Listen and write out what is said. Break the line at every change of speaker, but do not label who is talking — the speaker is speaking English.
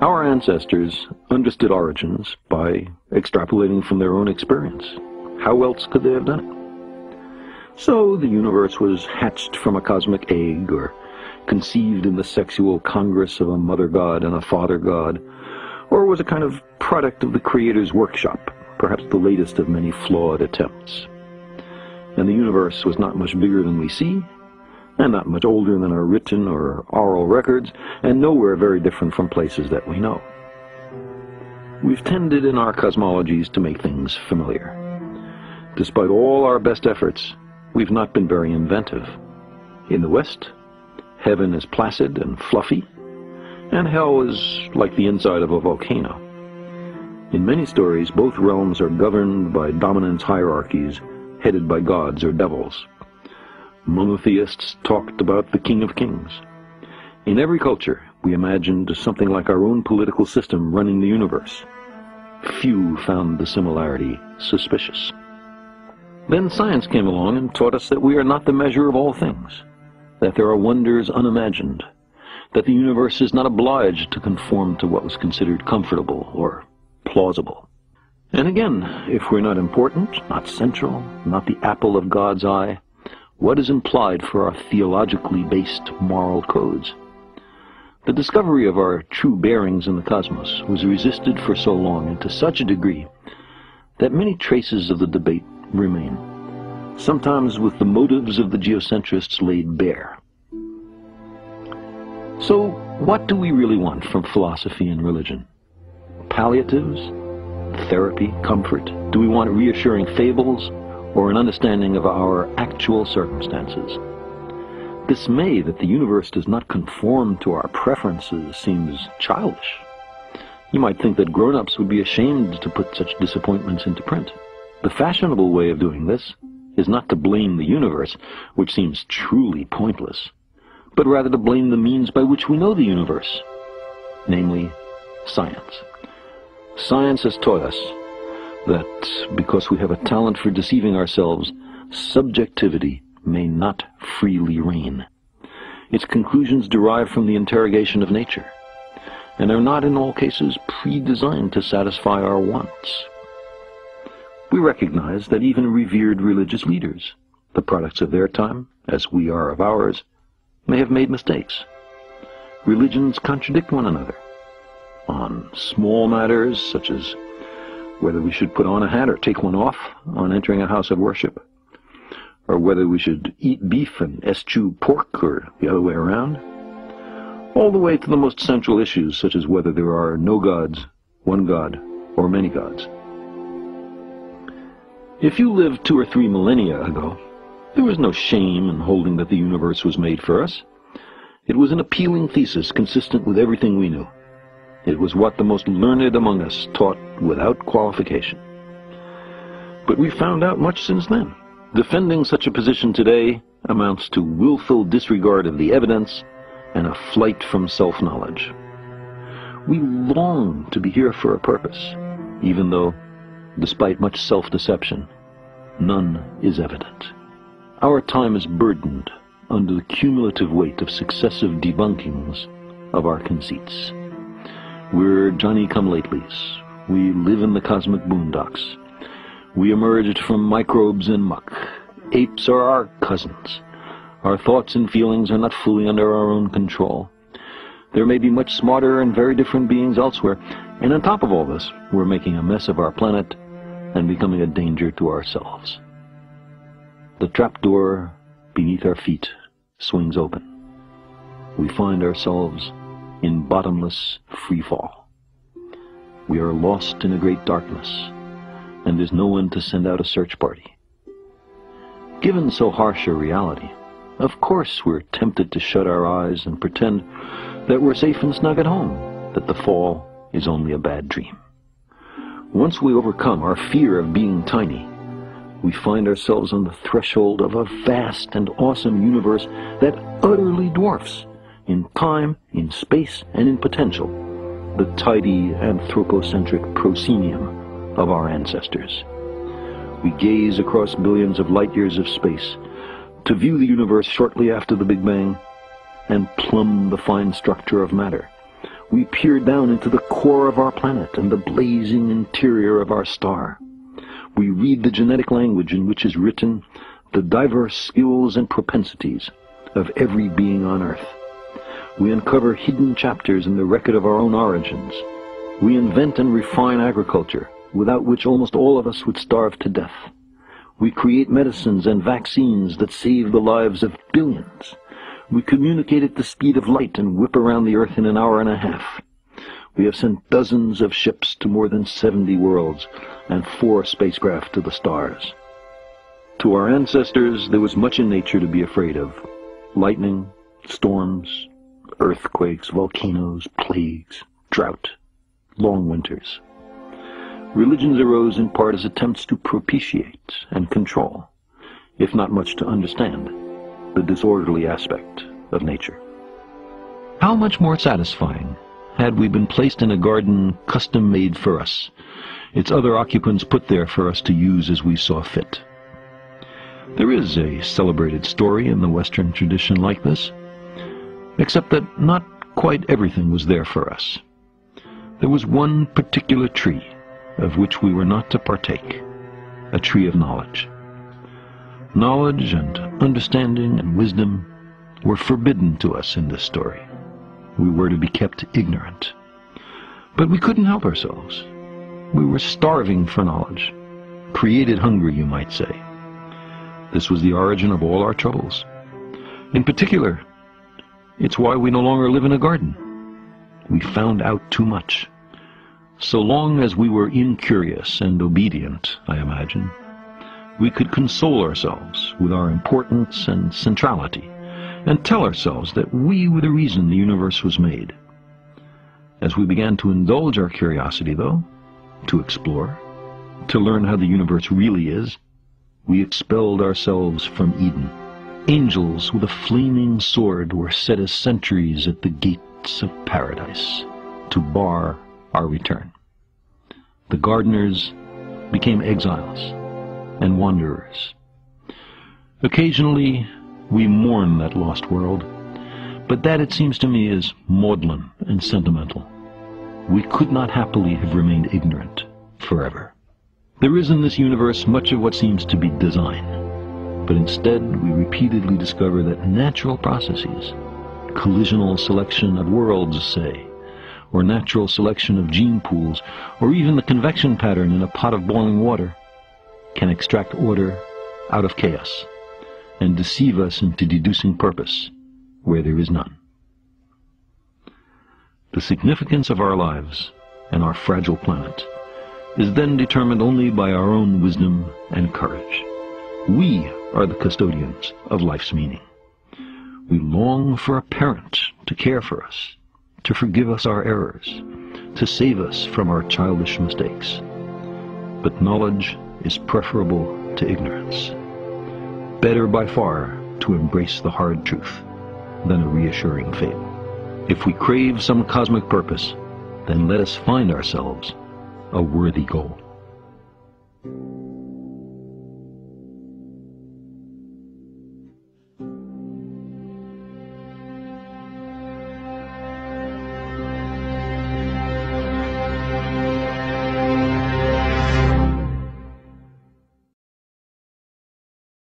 Our ancestors understood origins by extrapolating from their own experience. How else could they have done it? So the universe was hatched from a cosmic egg, or conceived in the sexual congress of a mother god and a father god, or was a kind of product of the Creator's workshop, perhaps the latest of many flawed attempts. And the universe was not much bigger than we see, and not much older than our written or oral records, and nowhere very different from places that we know. We've tended in our cosmologies to make things familiar. Despite all our best efforts, we've not been very inventive. In the West, heaven is placid and fluffy, and hell is like the inside of a volcano. In many stories, both realms are governed by dominance hierarchies headed by gods or devils. Monotheists talked about the King of Kings. In every culture, we imagined something like our own political system running the universe. Few found the similarity suspicious. Then science came along and taught us that we are not the measure of all things, that there are wonders unimagined, that the universe is not obliged to conform to what was considered comfortable or plausible. And again, if we're not important, not central, not the apple of God's eye, what is implied for our theologically based moral codes? The discovery of our true bearings in the cosmos was resisted for so long and to such a degree that many traces of the debate remain, sometimes with the motives of the geocentrists laid bare. So, what do we really want from philosophy and religion? Palliatives? Therapy? Comfort? Do we want reassuring fables, or an understanding of our actual circumstances? Dismay that the universe does not conform to our preferences seems childish. You might think that grown-ups would be ashamed to put such disappointments into print. The fashionable way of doing this is not to blame the universe, which seems truly pointless, but rather to blame the means by which we know the universe, namely, science. Science has taught us that because we have a talent for deceiving ourselves, subjectivity may not freely reign. Its conclusions derive from the interrogation of nature, and are not in all cases pre-designed to satisfy our wants. We recognize that even revered religious leaders, the products of their time, as we are of ours, may have made mistakes. Religions contradict one another on small matters such as whether we should put on a hat or take one off on entering a house of worship, or whether we should eat beef and eschew pork or the other way around, all the way to the most central issues such as whether there are no gods, one god, or many gods. If you lived 2 or 3 millennia ago, there was no shame in holding that the universe was made for us. It was an appealing thesis consistent with everything we knew. It was what the most learned among us taught without qualification. But we've found out much since then. Defending such a position today amounts to willful disregard of the evidence and a flight from self-knowledge. We long to be here for a purpose, even though, despite much self-deception, none is evident. Our time is burdened under the cumulative weight of successive debunkings of our conceits. We're Johnny-come-latelys. We live in the cosmic boondocks. We emerged from microbes and muck. Apes are our cousins. Our thoughts and feelings are not fully under our own control. There may be much smarter and very different beings elsewhere, and on top of all this, we're making a mess of our planet and becoming a danger to ourselves. The trapdoor beneath our feet swings open. We find ourselves in bottomless freefall. We are lost in a great darkness, and there's no one to send out a search party. Given so harsh a reality, of course we're tempted to shut our eyes and pretend that we're safe and snug at home, that the fall is only a bad dream. Once we overcome our fear of being tiny, we find ourselves on the threshold of a vast and awesome universe that utterly dwarfs, in time, in space, and in potential, the tidy anthropocentric proscenium of our ancestors. We gaze across billions of light years of space to view the universe shortly after the Big Bang and plumb the fine structure of matter, We peer down into the core of our planet and the blazing interior of our star. We read the genetic language in which is written the diverse skills and propensities of every being on Earth. We uncover hidden chapters in the record of our own origins. We invent and refine agriculture, without which almost all of us would starve to death. We create medicines and vaccines that save the lives of billions. We communicate at the speed of light and whip around the Earth in an hour and a half. We have sent dozens of ships to more than 70 worlds and 4 spacecraft to the stars. To our ancestors, there was much in nature to be afraid of. Lightning, storms, earthquakes, volcanoes, plagues, drought, long winters. Religions arose in part as attempts to propitiate and control, if not much to understand, the disorderly aspect of nature. How much more satisfying had we been placed in a garden custom-made for us, its other occupants put there for us to use as we saw fit. There is a celebrated story in the Western tradition like this, except that not quite everything was there for us. There was one particular tree of which we were not to partake, a tree of knowledge. Knowledge and understanding and wisdom were forbidden to us in this story. We were to be kept ignorant. But we couldn't help ourselves. We were starving for knowledge, created hungry, you might say. This was the origin of all our troubles. In particular, it's why we no longer live in a garden. We found out too much. So long as we were incurious and obedient, I imagine, we could console ourselves with our importance and centrality, and tell ourselves that we were the reason the universe was made. As we began to indulge our curiosity, though, to explore, to learn how the universe really is, we expelled ourselves from Eden. Angels with a flaming sword were set as sentries at the gates of paradise to bar our return. The gardeners became exiles and wanderers. Occasionally, we mourn that lost world, but that, it seems to me, is maudlin and sentimental. We could not happily have remained ignorant forever. There is in this universe much of what seems to be design, but instead we repeatedly discover that natural processes, collisional selection of worlds, say, or natural selection of gene pools, or even the convection pattern in a pot of boiling water, can extract order out of chaos and deceive us into deducing purpose where there is none. The significance of our lives and our fragile planet is then determined only by our own wisdom and courage. We are the custodians of life's meaning. We long for a parent to care for us, to forgive us our errors, to save us from our childish mistakes. But knowledge is preferable to ignorance. Better by far to embrace the hard truth than a reassuring fable. If we crave some cosmic purpose, then let us find ourselves a worthy goal.